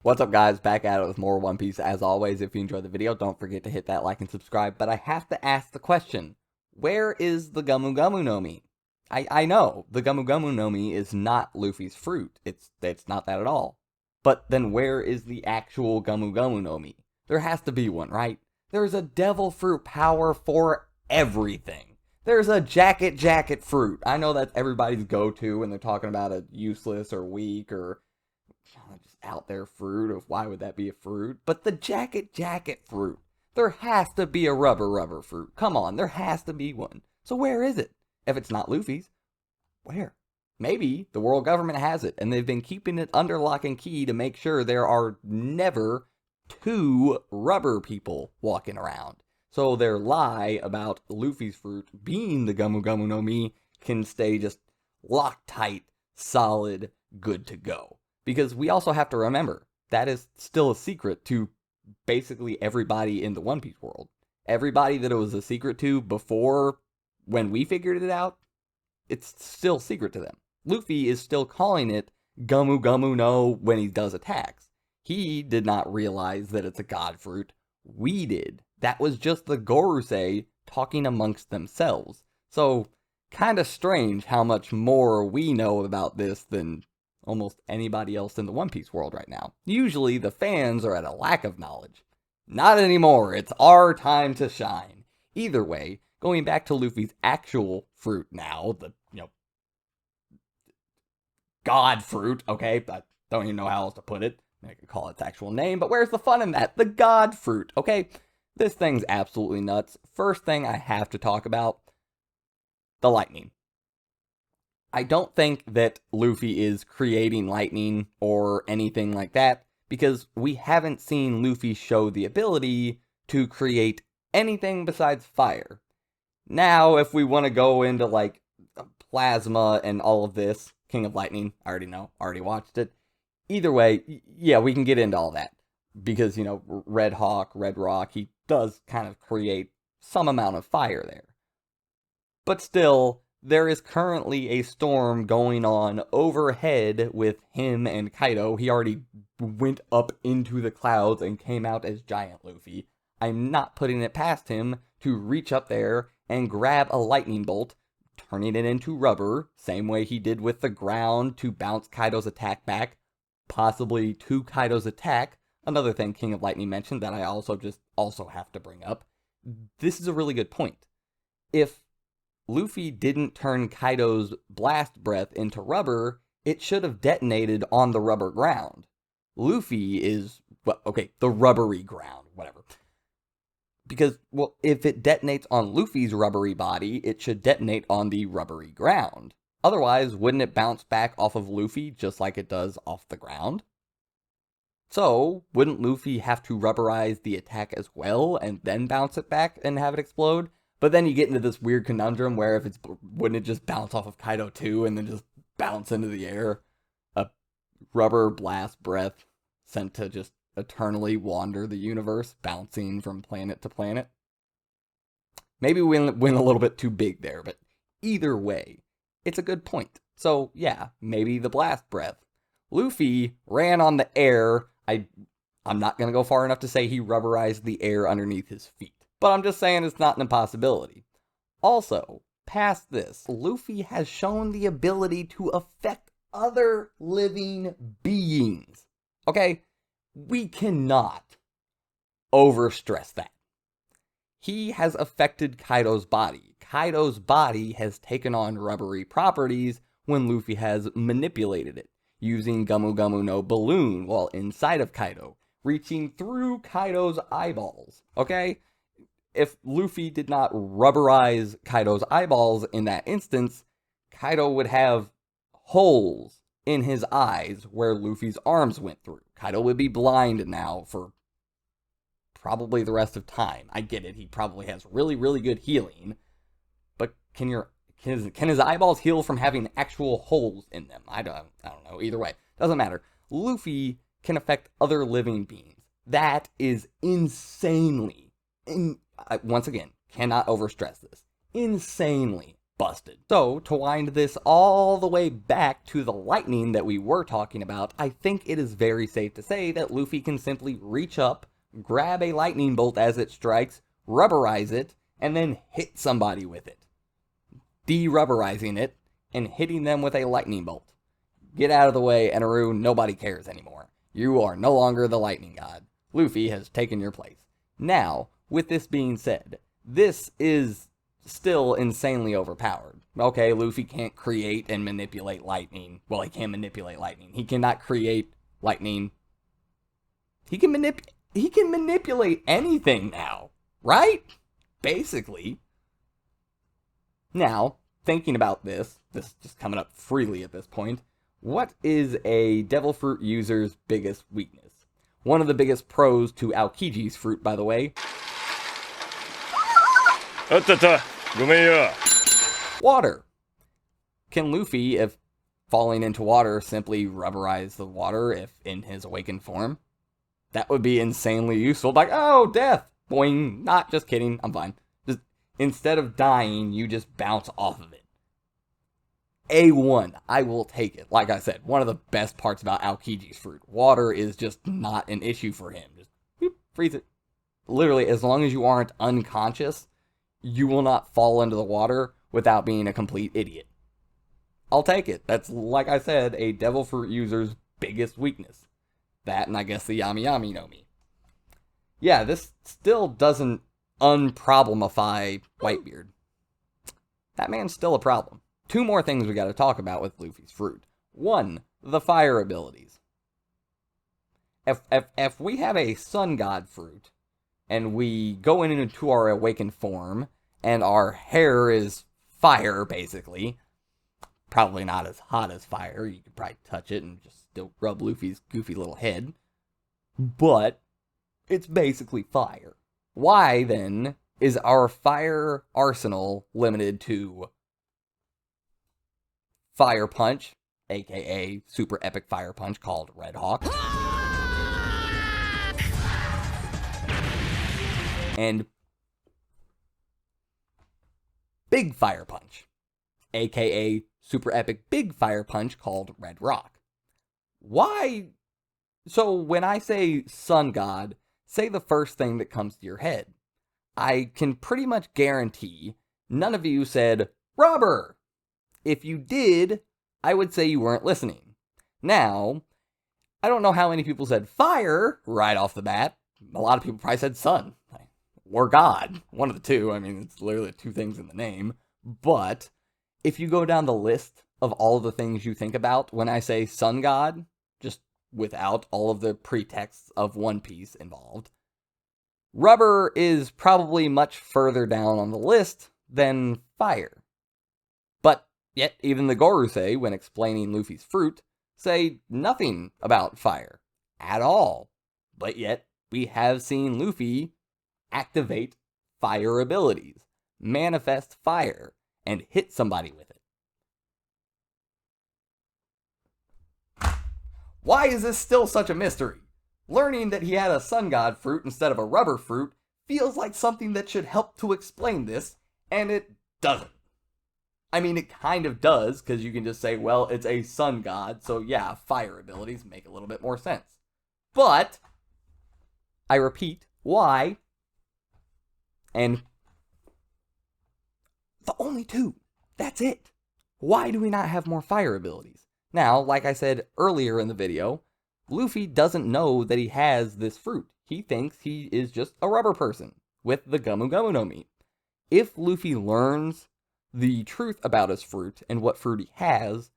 What's up, guys? Back at it with more One Piece. As always, if you enjoyed the video, don't forget to hit that like and subscribe. But I have to ask the question, where is the Gumu Gumu no Mi? I know, the Gumu Gumu no Mi is not Luffy's fruit. It's not that at all. But then where is the actual Gumu Gumu no Mi? There has to be one, right? There's a devil fruit power for everything. There's a jacket fruit. I know that's everybody's go-to when they're talking about a useless or weak or just out there fruit of why would that be a fruit. But the jacket fruit, there has to be a rubber fruit. Come on, there has to be one. So where is it? If it's not Luffy's, where? Maybe the world government has it, and they've been keeping it under lock and key to make sure there are never two rubber people walking around. So their lie about Luffy's fruit being the Gumu Gumu no Mi can stay just locked tight, solid, good to go. Because we also have to remember, that is still a secret to basically everybody in the One Piece world. Everybody that it was a secret to before, when we figured it out, it's still secret to them. Luffy is still calling it Gumu Gumu no when he does attacks. He did not realize that it's a god fruit. We did. That was just the Gorosei talking amongst themselves. So, kind of strange how much more we know about this than almost anybody else in the One Piece world right now. Usually, the fans are at a lack of knowledge. Not anymore. It's our time to shine. Either way, going back to Luffy's actual fruit now, the, god fruit, okay? I don't even know how else to put it. I could call it its actual name, but where's the fun in that? The god fruit, okay? This thing's absolutely nuts. First thing I have to talk about, the lightning. I don't think that Luffy is creating lightning or anything like that, because we haven't seen Luffy show the ability to create anything besides fire. Now, if we want to go into, like, plasma and all of this, King of Lightning, I already know, already watched it. Either way, yeah, we can get into all that. Because, Red Hawk, Red Rock, he does kind of create some amount of fire there. But still, there is currently a storm going on overhead with him and Kaido. He already went up into the clouds and came out as Giant Luffy. I'm not putting it past him to reach up there and grab a lightning bolt, turning it into rubber, same way he did with the ground to bounce Kaido's attack back, possibly to Kaido's attack. Another thing King of Lightning mentioned that I also have to bring up. This is a really good point. If Luffy didn't turn Kaido's blast breath into rubber, it should have detonated on the rubber ground. Luffy is, well, okay, the rubbery ground, whatever. Because, well, if it detonates on Luffy's rubbery body, it should detonate on the rubbery ground. Otherwise, wouldn't it bounce back off of Luffy just like it does off the ground? So, wouldn't Luffy have to rubberize the attack as well and then bounce it back and have it explode? But then you get into this weird conundrum where wouldn't it just bounce off of Kaido too and then just bounce into the air? A rubber blast breath sent to just eternally wander the universe, bouncing from planet to planet. Maybe we went a little bit too big there, but either way, it's a good point. So yeah, maybe the blast breath. Luffy ran on the air. I'm not going to go far enough to say he rubberized the air underneath his feet, but I'm just saying it's not an impossibility. Also, past this, Luffy has shown the ability to affect other living beings. Okay? We cannot overstress that. He has affected Kaido's body. Kaido's body has taken on rubbery properties when Luffy has manipulated it, using Gumu Gumu no balloon while inside of Kaido, reaching through Kaido's eyeballs, okay? If Luffy did not rubberize Kaido's eyeballs in that instance, Kaido would have holes in his eyes where Luffy's arms went through. Kaido would be blind now for probably the rest of time. I get it, he probably has really, really good healing, but can his eyeballs heal from having actual holes in them? I don't know. Either way, doesn't matter. Luffy can affect other living beings. That is insanely, once again, cannot overstress this, insanely busted. So, to wind this all the way back to the lightning that we were talking about, I think it is very safe to say that Luffy can simply reach up, grab a lightning bolt as it strikes, rubberize it, and then hit somebody with it. De-rubberizing it, and hitting them with a lightning bolt. Get out of the way, Eneru, nobody cares anymore. You are no longer the lightning god. Luffy has taken your place. Now, with this being said, this is still insanely overpowered. Okay, Luffy can't create and manipulate lightning. Well, he can manipulate lightning. He cannot create lightning. He can manipulate anything now, right? Basically. Now, thinking about this is just coming up freely at this point. What is a Devil Fruit user's biggest weakness? One of the biggest pros to Aokiji's fruit, by the way. Water. Can Luffy, if falling into water, simply rubberize the water if in his awakened form? That would be insanely useful. Like, oh, death! Boing. Not just kidding. I'm fine. Just instead of dying, you just bounce off of it. A1, I will take it. Like I said, one of the best parts about Aokiji's fruit. Water is just not an issue for him. Just whoop, freeze it. Literally, as long as you aren't unconscious, you will not fall into the water without being a complete idiot. I'll take it. That's, like I said, a Devil Fruit user's biggest weakness. That, and I guess the Yami Yami no Mi. Yeah, this still doesn't unproblemify Whitebeard. That man's still a problem. Two more things we gotta talk about with Luffy's fruit. One, the fire abilities. If we have a Sun God fruit, and we go into our awakened form, and our hair is fire, basically, probably not as hot as fire, you could probably touch it and just still rub Luffy's goofy little head, but it's basically fire. Why, then, is our fire arsenal limited to Fire Punch, aka super epic fire punch called Red Hawk, and Big Fire Punch, aka super epic big fire punch called Red Rock? Why? So when I say Sun God, say the first thing that comes to your head. I can pretty much guarantee none of you said rubber. If you did, I would say you weren't listening. Now, I don't know how many people said fire right off the bat. A lot of people probably said sun. Or God. One of the two. I mean, it's literally two things in the name. But if you go down the list of all the things you think about when I say Sun God, just without all of the pretexts of One Piece involved, rubber is probably much further down on the list than fire. But yet, even the Gorosei, when explaining Luffy's fruit, say nothing about fire at all. But yet, we have seen Luffy activate fire abilities, manifest fire, and hit somebody with it. Why is this still such a mystery? Learning that he had a Sun God fruit instead of a rubber fruit feels like something that should help to explain this, and it doesn't. I mean, it kind of does, because you can just say, well, it's a Sun God, so yeah, fire abilities make a little bit more sense. But, I repeat, why? And the only two. That's it. Why do we not have more fire abilities? Now, like I said earlier in the video, Luffy doesn't know that he has this fruit. He thinks he is just a rubber person with the Gomu Gomu no Mi. If Luffy learns the truth about his fruit and what fruit he has,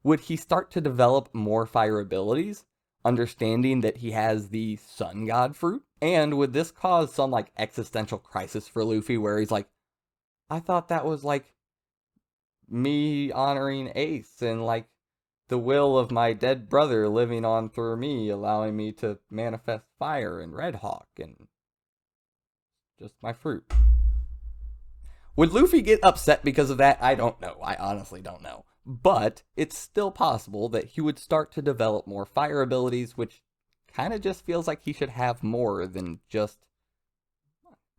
would he start to develop more fire abilities, understanding that he has the Sun God fruit? And would this cause some, like, existential crisis for Luffy where he's like, I thought that was, like, me honoring Ace and, like, the will of my dead brother living on through me, allowing me to manifest fire and Red Hawk and just my fruit. Would Luffy get upset because of that? I don't know. I honestly don't know. But it's still possible that he would start to develop more fire abilities, which kind of just feels like he should have more than just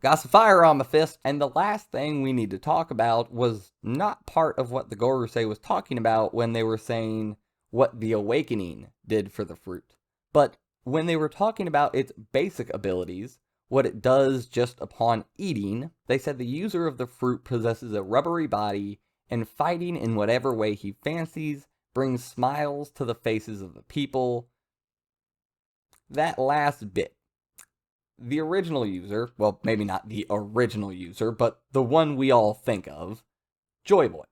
Got some fire on my fist. And the last thing we need to talk about was not part of what the Gorosei was talking about when they were saying what the awakening did for the fruit. But when they were talking about its basic abilities, what it does just upon eating, they said the user of the fruit possesses a rubbery body and fighting in whatever way he fancies brings smiles to the faces of the people. That last bit. The original user, well, maybe not the original user, but the one we all think of, Joy Boy.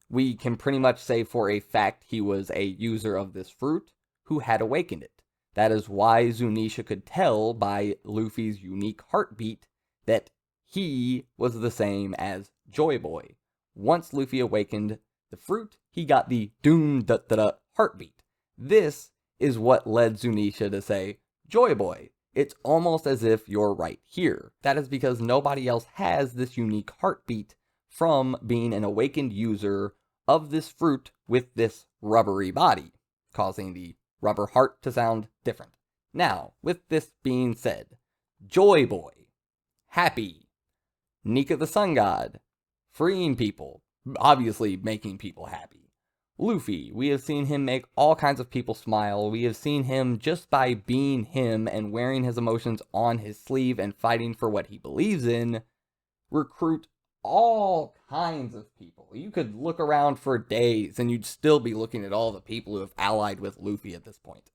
We can pretty much say for a fact he was a user of this fruit who had awakened it. That is why Zunisha could tell by Luffy's unique heartbeat that he was the same as Joy Boy. Once Luffy awakened the fruit, he got the doom-da-da-da heartbeat. This is what led Zunisha to say, Joy Boy. It's almost as if you're right here. That is because nobody else has this unique heartbeat from being an awakened user of this fruit with this rubbery body, causing the rubber heart to sound different. Now, with this being said, Joy Boy, happy, Nika the Sun God, freeing people, obviously making people happy. Luffy, we have seen him make all kinds of people smile. We have seen him, just by being him and wearing his emotions on his sleeve and fighting for what he believes in, recruit all kinds of people. You could look around for days and you'd still be looking at all the people who have allied with Luffy at this point.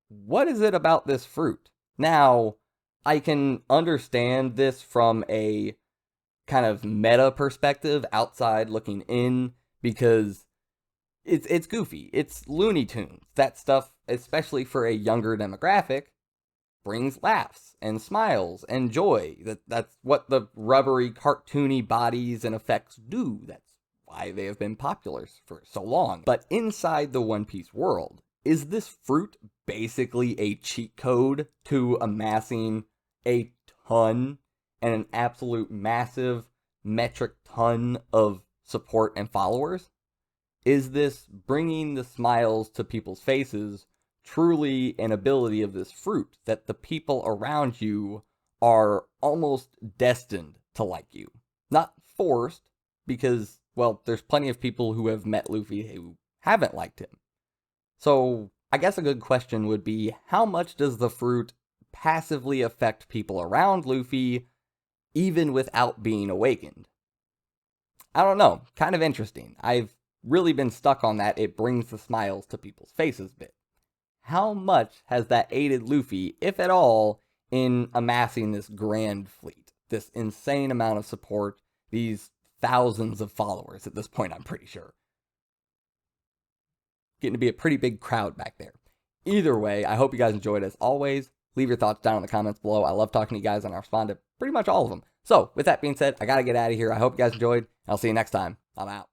What is it about this fruit? Now, I can understand this from a kind of meta perspective, outside looking in, because it's goofy. It's Looney Tunes. That stuff, especially for a younger demographic, brings laughs and smiles and joy. That's what the rubbery, cartoony bodies and effects do. That's why they have been popular for so long. But inside the One Piece world, is this fruit basically a cheat code to amassing a ton and an absolute massive metric ton of support and followers? Is this bringing the smiles to people's faces truly an ability of this fruit that the people around you are almost destined to like you? Not forced, because, well, there's plenty of people who have met Luffy who haven't liked him. So I guess a good question would be, how much does the fruit passively affect people around Luffy even without being awakened? I don't know. Kind of interesting. I've really been stuck on that it brings the smiles to people's faces bit. How much has that aided Luffy, if at all, in amassing this grand fleet? This insane amount of support, these thousands of followers at this point, I'm pretty sure. Getting to be a pretty big crowd back there. Either way, I hope you guys enjoyed. As always, leave your thoughts down in the comments below. I love talking to you guys, and I respond to pretty much all of them. So, with that being said, I gotta get out of here. I hope you guys enjoyed. I'll see you next time. I'm out.